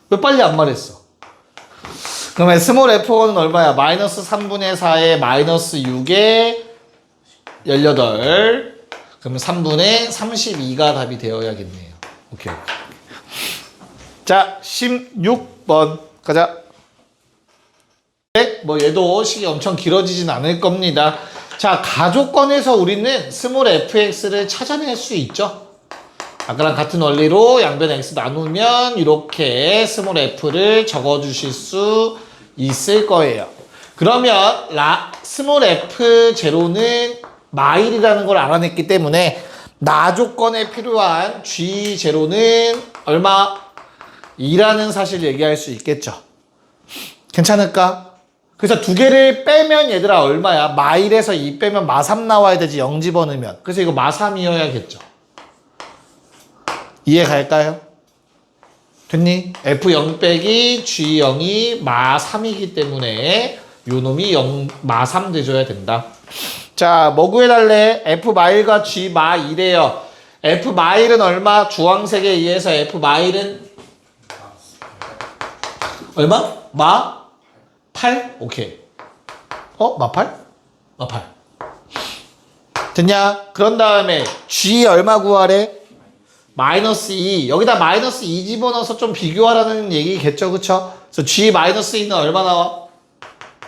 왜 빨리 안 말했어? 그러면 스몰 F1은 얼마야? 마이너스 3분의 4에 마이너스 6에 18 그러면 3분의 32가 답이 되어야겠네요. 오케이. 자 16번 가자. 네, 뭐 얘도 식이 엄청 길어지진 않을 겁니다. 자 가족권에서 우리는 스몰 fx를 찾아낼 수 있죠. 아까랑 같은 원리로 양변 x 나누면 이렇게 스몰 f를 적어주실 수 있을 거예요. 그러면 스몰 f 제로는 마일이라는 걸 알아냈기 때문에 나 조건에 필요한 g 제로는 얼마? 2라는 사실 얘기할 수 있겠죠. 괜찮을까? 그래서 두 개를 빼면 얘들아 얼마야? 마일에서 2 빼면 마3 나와야 되지 0 집어넣으면. 그래서 이거 마3이어야겠죠. 이해 갈까요? 됐니? F0 빼기 G0이 마3이기 때문에 요 놈이 마3 돼줘야 된다. 자, 뭐 구해달래? F 마일과 G 마2래요. F 마일은 얼마? 주황색에 의해서 F 마일은 얼마? 마 8? 오케이. 마 8? 마 8. 됐냐? 그런 다음에 G 얼마 구하래? 마이너스 2. 여기다 마이너스 2 집어넣어서 좀 비교하라는 얘기겠죠, 그쵸? 그래서 G 마이너스 2는 얼마 나와?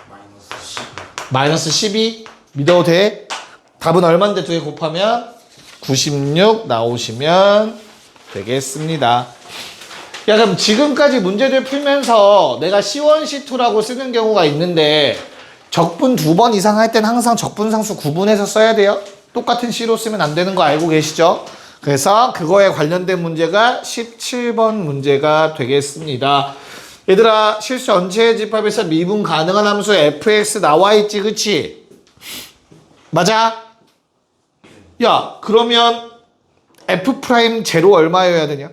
마이너스 10 마이너스 12? 믿어도 돼? 답은 얼만데 두 개 곱하면? 96 나오시면 되겠습니다. 야, 그럼 지금까지 문제들 풀면서 내가 C1, C2라고 쓰는 경우가 있는데 적분 2번 이상 할 땐 항상 적분상수 구분해서 써야 돼요. 똑같은 C로 쓰면 안 되는 거 알고 계시죠? 그래서 그거에 관련된 문제가 17번 문제가 되겠습니다. 얘들아, 실수 전체 집합에서 미분 가능한 함수 fx 나와 있지, 그치? 맞아? 야, 그러면 f 프라임 제로 얼마여야 되냐?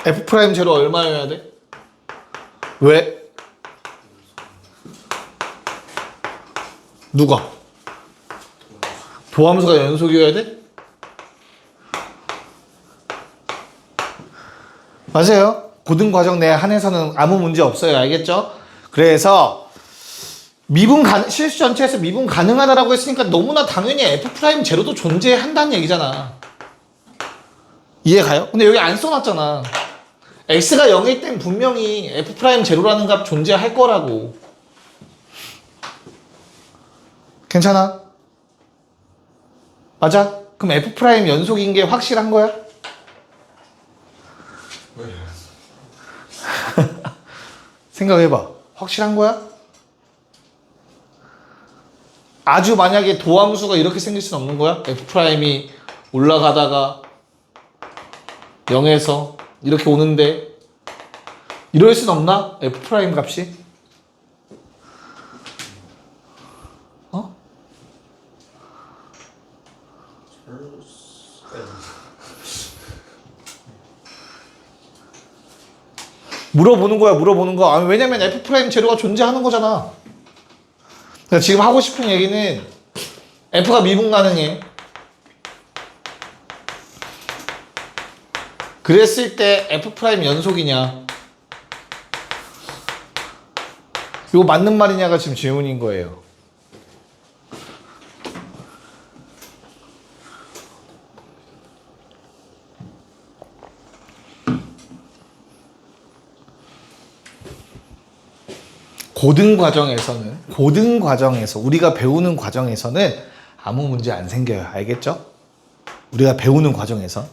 f 프라임 제로 얼마여야 돼? 왜? 누가? 도함수가 연속이어야 돼? 맞아요. 고등과정 내 한해서는 아무 문제 없어요. 알겠죠? 그래서 실수 전체에서 미분 가능하다라고 했으니까 너무나 당연히 f' 제로도 존재한다는 얘기잖아. 이해가요? 근데 여기 안 써놨잖아. x가 0일 땐 분명히 f' 제로라는 값 존재할 거라고. 괜찮아? 맞아? 그럼 f' 연속인 게 확실한 거야? 왜? 생각해봐. 확실한 거야? 아주 만약에 도함수가 이렇게 생길 수는 없는 거야? f'이 올라가다가 0에서 이렇게 오는데 이럴 수는 없나? f' 값이? 어? 물어보는 거야, 물어보는 거. 아니, 왜냐면 f' 제로가 존재하는 거잖아. 그러니까 지금 하고 싶은 얘기는 f가 미분 가능해. 그랬을 때 f' 연속이냐? 이거 맞는 말이냐가 지금 질문인 거예요. 고등 과정에서 우리가 배우는 과정에서는 아무 문제 안 생겨요. 알겠죠? 우리가 배우는 과정에서.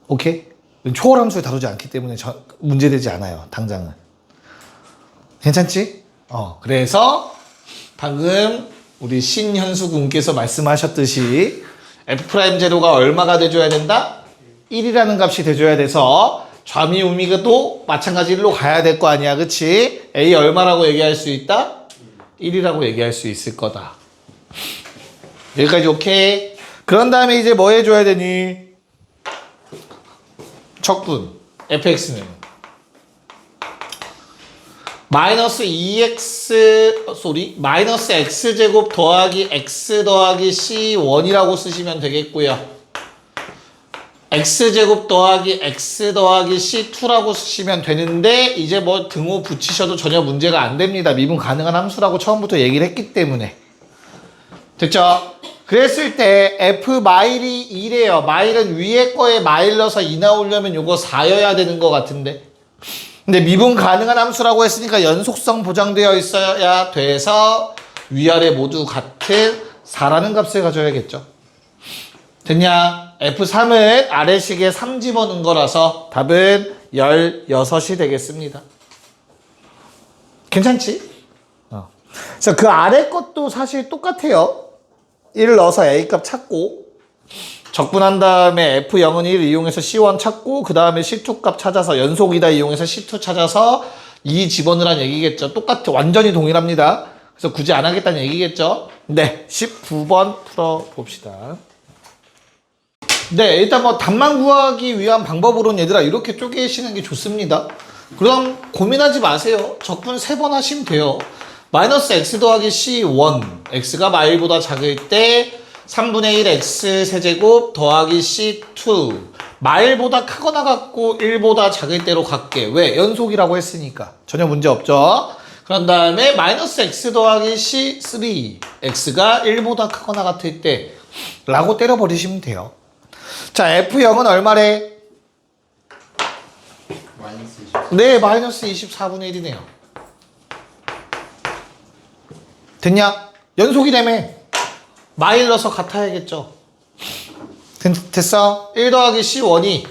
오케이? 초월함수를 다루지 않기 때문에 문제되지 않아요. 당장은. 괜찮지? 그래서 방금 우리 신현수 군께서 말씀하셨듯이 F'제로가 얼마가 돼줘야 된다? 1이라는 값이 돼줘야 돼서 좌미우미가도 마찬가지 1로 가야 될 거 아니야, 그치? A 얼마라고 얘기할 수 있다? 1이라고 얘기할 수 있을 거다. 여기까지 오케이? 그런 다음에 이제 뭐 해줘야 되니? 적분 fx는 마이너스 2x 마이너스 x제곱 더하기 x 더하기 c1이라고 쓰시면 되겠고요. x제곱 더하기 x 더하기 c2라고 쓰시면 되는데 이제 뭐 등호 붙이셔도 전혀 문제가 안 됩니다. 미분 가능한 함수라고 처음부터 얘기를 했기 때문에. 됐죠? 그랬을 때 f 마일이 2래요. 마일은 위에 거에 마일 넣어서 2 나오려면 요거 4여야 되는 것 같은데. 근데 미분 가능한 함수라고 했으니까 연속성 보장되어 있어야 돼서 위아래 모두 같은 4라는 값을 가져야겠죠. 됐냐? F3은 아래식에 3 집어넣은 거라서 답은 16이 되겠습니다. 괜찮지? 그래서 그 아래 것도 사실 똑같아요. 1 넣어서 A값 찾고 적분한 다음에 F0은 1 이용해서 C1 찾고 그 다음에 C2 값 찾아서 연속이다 이용해서 C2 찾아서 2 집어넣으란 얘기겠죠. 똑같아. 완전히 동일합니다. 그래서 굳이 안 하겠다는 얘기겠죠. 네, 19번 풀어봅시다. 네, 일단 뭐 답만 구하기 위한 방법으로는 얘들아 이렇게 쪼개시는 게 좋습니다. 그럼 고민하지 마세요. 적분 3번 하시면 돼요. 마이너스 x 더하기 c1 x가 마일보다 작을 때 3분의 1 x 세제곱 더하기 c2 마일보다 크거나 같고 1보다 작을 때로 갈게. 왜? 연속이라고 했으니까 전혀 문제 없죠. 그런 다음에 마이너스 x 더하기 c3 x가 1보다 크거나 같을 때 라고 때려버리시면 돼요. 자, F0은 얼마래? 마이너스 20. 네, 마이너스 24분의 1이네요. 됐냐? 연속이라며. 마일 넣어서 같아야겠죠. 됐어? 1 더하기 C1이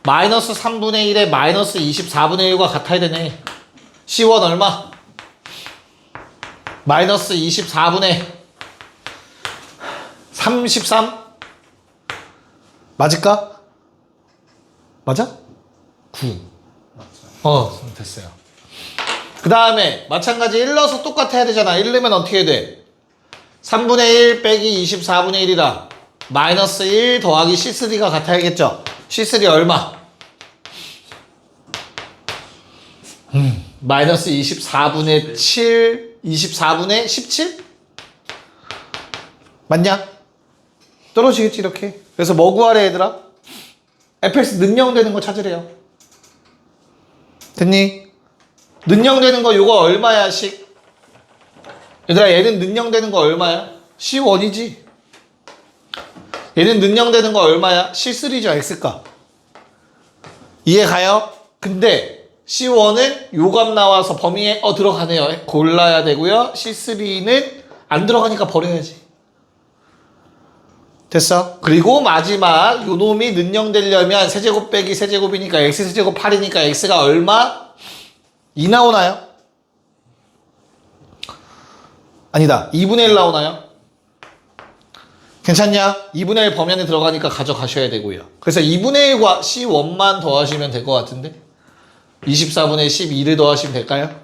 마이너스 3분의 1에 마이너스 24분의 1과 같아야 되네. C1 얼마? 마이너스 24분의 33? 맞을까? 맞아? 9. 됐어요. 그 다음에 마찬가지 1 넣어서 똑같아야 되잖아. 1 넣으면 어떻게 해야 돼? 3분의 1 빼기 24분의 1이라 마이너스 1 더하기 C3가 같아야겠죠. C3 얼마? 마이너스 24분의 7 24분의 17? 맞냐? 떨어지겠지 이렇게. 그래서 뭐 구하래 얘들아? fx 능령되는 거 찾으래요. 됐니? 능령되는 거 요거 얼마야 식? 얘들아 얘는 능령되는 거 얼마야? C1이지. 얘는 능령되는 거 얼마야? C3죠 x값. 이해 가요? 근데 C1은 요 값 나와서 범위에 들어가네요. 골라야 되고요. C3는 안 들어가니까 버려야지. 됐어? 그리고 마지막 요 놈이 능령되려면 세제곱 빼기 세제곱이니까 x세제곱 8이니까 x가 얼마? 2 나오나요? 아니다. 2분의 1 나오나요? 괜찮냐? 2분의 1 범위 안에 들어가니까 가져가셔야 되고요. 그래서 2분의 1과 C1만 더하시면 될 것 같은데 24분의 12를 더하시면 될까요?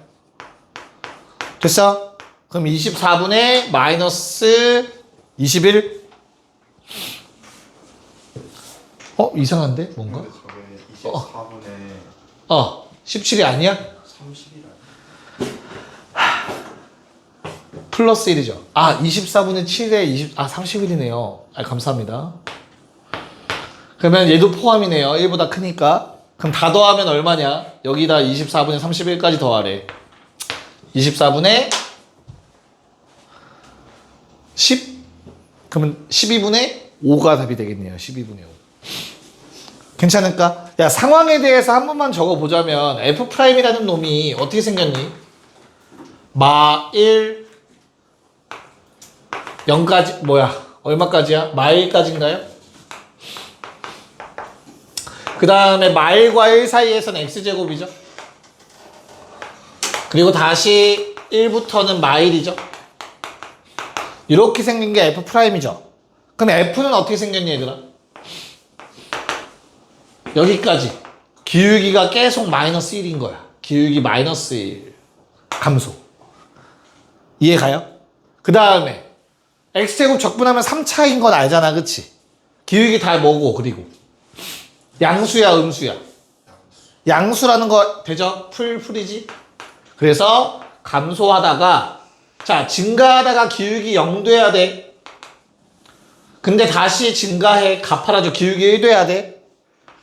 됐어? 그럼 24분의 마이너스 21 이상한데? 뭔가? 근데 저게 24분의 17이 아니야? 30이라. 플러스 1이죠. 24분의 7에 30일이네요. 감사합니다. 그러면 얘도 포함이네요. 1보다 크니까. 그럼 다 더하면 얼마냐? 여기다 24분의 31까지 더하래. 24분의 10? 그러면 12분의 5가 답이 되겠네요. 12분의 5. 괜찮을까? 야, 상황에 대해서 한 번만 적어보자면 F'이라는 놈이 어떻게 생겼니? 마1 0까지 얼마까지야? 마일까지인가요? 그 다음에 마일과 1 사이에서는 x제곱이죠. 그리고 다시 1부터는 마일이죠. 이렇게 생긴 게 F'이죠. 그럼 F는 어떻게 생겼니 얘들아? 여기까지 기울기가 계속 마이너스 1인 거야. 기울기 마이너스 1 감소. 이해가요? 그 다음에 x제곱 적분하면 3차인 건 알잖아, 그치? 기울기 다 뭐고, 그리고 양수야 음수야? 양수라는 거 되죠? 풀이지? 그래서 감소하다가 자 증가하다가 기울기 0 돼야 돼. 근데 다시 증가해. 가파라져. 기울기 1 돼야 돼.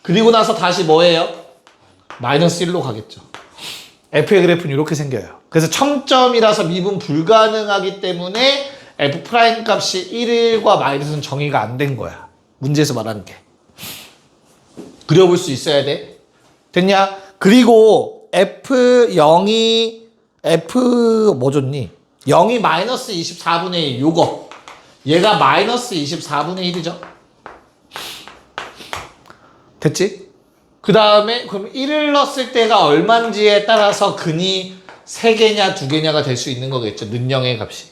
그리고 나서 다시 뭐예요? 마이너스 1로 가겠죠. f의 그래프는 이렇게 생겨요. 그래서 첨점이라서 미분 불가능하기 때문에 f' 값이 1과 마이너스는 정의가 안 된 거야. 문제에서 말하는 게. 그려볼 수 있어야 돼. 됐냐? 그리고 f0이 f 뭐 줬니? 0이 마이너스 24분의 1 요거. 얘가 마이너스 24분의 1이죠. 됐지? 그 다음에 그럼 1을 넣었을 때가 얼만지에 따라서 근이 3개냐 2개냐가 될 수 있는 거겠죠. 는영의 값이.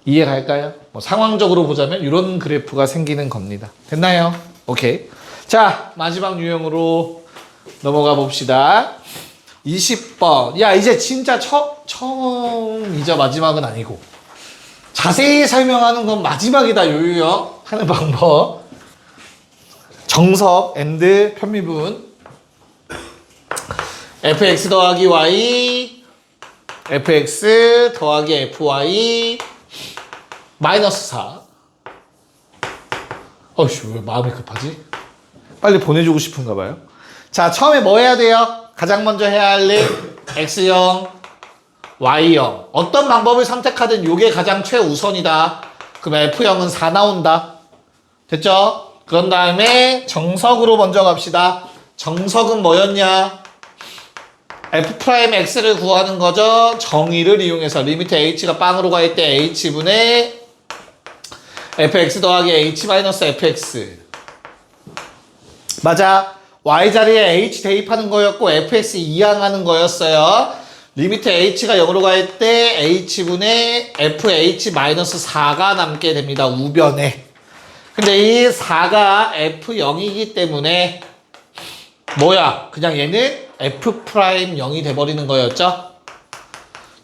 이해갈까요? 뭐 상황적으로 보자면 이런 그래프가 생기는 겁니다. 됐나요? 오케이. 자, 마지막 유형으로 넘어가 봅시다. 20번. 야, 이제 진짜 처음이자 마지막은 아니고 자세히 설명하는 건 마지막이다. 요 유형 하는 방법. 정석 and 편미분. fx 더하기 y fx 더하기 fy 마이너스 4. 어이씨, 왜 마음이 급하지? 빨리 보내주고 싶은가 봐요. 자, 처음에 뭐 해야 돼요? 가장 먼저 해야 할 일 x형, y형. 어떤 방법을 선택하든 이게 가장 최우선이다. 그럼 f형은 4 나온다. 됐죠? 그런 다음에 정석으로 먼저 갑시다. 정석은 뭐였냐? f'x를 구하는 거죠. 정의를 이용해서 리미트 h가 빵으로 갈 때 h분의 fx 더하기 h 마이너스 fx. 맞아. y 자리에 h 대입하는 거였고 fx 이항하는 거였어요. 리미트 h가 0으로 갈 때 h분의 fh 마이너스 4가 남게 됩니다. 우변에. 근데 이 4가 f0이기 때문에 뭐야? 그냥 얘는 f'0이 돼버리는 거였죠?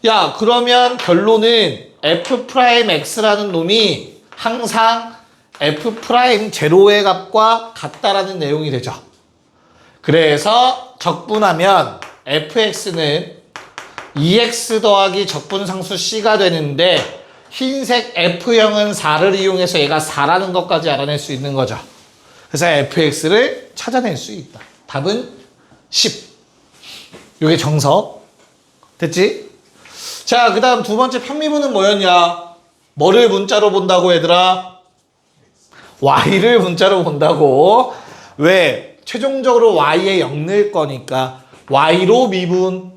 야, 그러면 결론은 f'x라는 놈이 항상 f'0의 값과 같다라는 내용이 되죠. 그래서 적분하면 fx는 2x 더하기 적분상수 c가 되는데 흰색 f형은 4를 이용해서 얘가 4라는 것까지 알아낼 수 있는 거죠. 그래서 fx를 찾아낼 수 있다. 답은 10. 요게 정석. 됐지? 자, 그 다음 두 번째 편미분은 뭐였냐? 뭐를 문자로 본다고 얘들아? y를 문자로 본다고. 왜? 최종적으로 y에 0 넣을 거니까 y로 미분.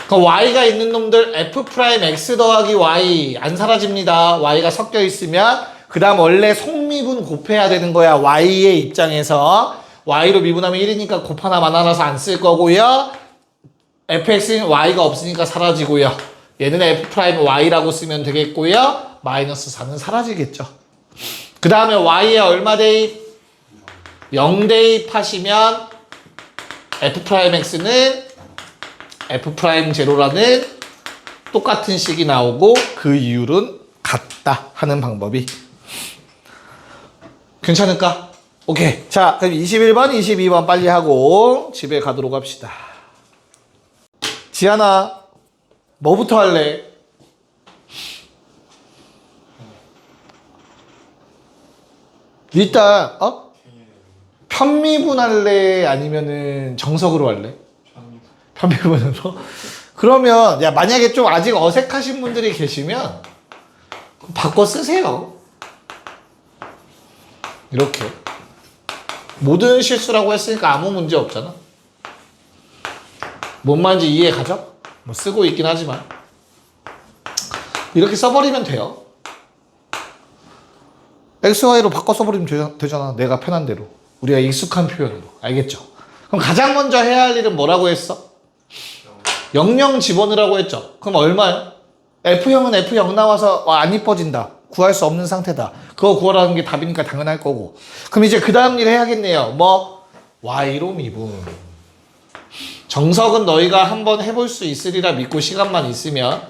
그 y가 있는 놈들 f'x 더하기 y 안 사라집니다. y가 섞여 있으면 그 다음 원래 속미분 곱해야 되는 거야. y의 입장에서 y로 미분하면 1이니까 곱 하나 많아서 안 쓸 거고요. fx는 y가 없으니까 사라지고요. 얘는 f'y라고 쓰면 되겠고요. 마이너스 4는 사라지겠죠. 그 다음에 y에 얼마 대입? 0 대입하시면 f'x는 f'0라는 똑같은 식이 나오고 그 이율은 같다 하는 방법이 괜찮을까? 오케이. 자, 그럼 21번, 22번 빨리 하고 집에 가도록 합시다. 지안아, 뭐부터 할래? 일단 편미분 할래? 아니면은 정석으로 할래? 편미분으로? 그러면 야, 만약에 좀 아직 어색하신 분들이 계시면 바꿔 쓰세요. 이렇게 모든 실수라고 했으니까 아무 문제 없잖아. 뭔 말인지 이해 가죠? 뭐 쓰고 있긴 하지만 이렇게 써버리면 돼요. XY로 바꿔 써버리면 되잖아. 내가 편한 대로. 우리가 익숙한 표현으로. 알겠죠? 그럼 가장 먼저 해야 할 일은 뭐라고 했어? 00 집어넣으라고 했죠. 그럼 얼마요? F형은 F0 나와서 안 이뻐진다. 구할 수 없는 상태다. 그거 구하라는 게 답이니까 당연할 거고. 그럼 이제 그 다음 일 해야겠네요. 뭐? Y로 미분. 정석은 너희가 한번 해볼 수 있으리라 믿고 시간만 있으면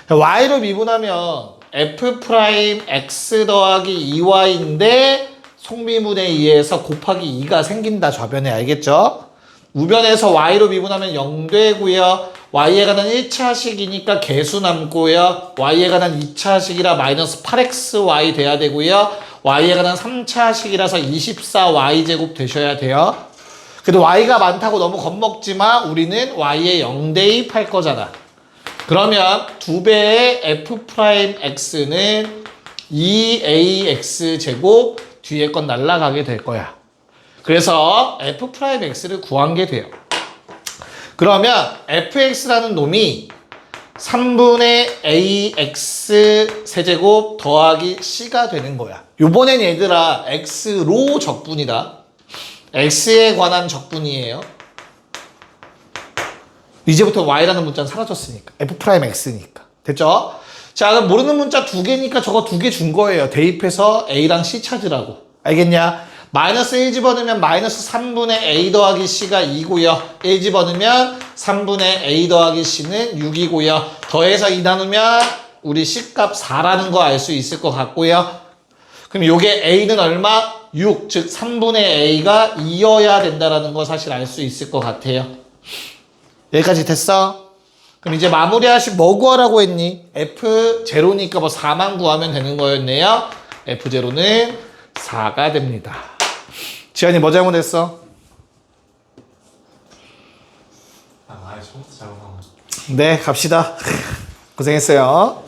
Y로 미분하면 F'X 더하기 2Y인데 속미분에 의해서 곱하기 2가 생긴다. 좌변에 알겠죠? 우변에서 Y로 미분하면 0 되고요. Y에 관한 1차식이니까 개수 남고요. Y에 관한 2차식이라 마이너스 8XY 돼야 되고요. Y에 관한 3차식이라서 24Y제곱 되셔야 돼요. 그래도 Y가 많다고 너무 겁먹지만 우리는 Y에 0 대입할 거잖아. 그러면 2배의 F'X는 2AX제곱 뒤에 건 날라가게 될 거야. 그래서 F'X를 구한 게 돼요. 그러면 fx라는 놈이 3분의 ax 세제곱 더하기 c가 되는 거야. 요번엔 얘들아 x로 적분이다. x에 관한 적분이에요. 이제부터 y라는 문자는 사라졌으니까. f'x니까. 됐죠? 자, 그럼 모르는 문자 2개니까 저거 2개 준 거예요. 대입해서 a랑 c 찾으라고. 알겠냐? 마이너스 1 집어넣으면 마이너스 3분의 a 더하기 c가 2고요. 1 집어넣으면 3분의 a 더하기 c는 6이고요. 더해서 2 나누면 우리 c 값 4라는 거 알 수 있을 것 같고요. 그럼 요게 a는 얼마? 6, 즉 3분의 a가 2여야 된다라는 거 사실 알 수 있을 것 같아요. 여기까지 됐어? 그럼 이제 마무리하시 뭐 구하라고 했니? f0니까 뭐 4만 구하면 되는 거였네요. f0는 4가 됩니다. 지현이 뭐 잘못했어? 아예 처음부터 잘못한 거. 네, 갑시다. 고생했어요.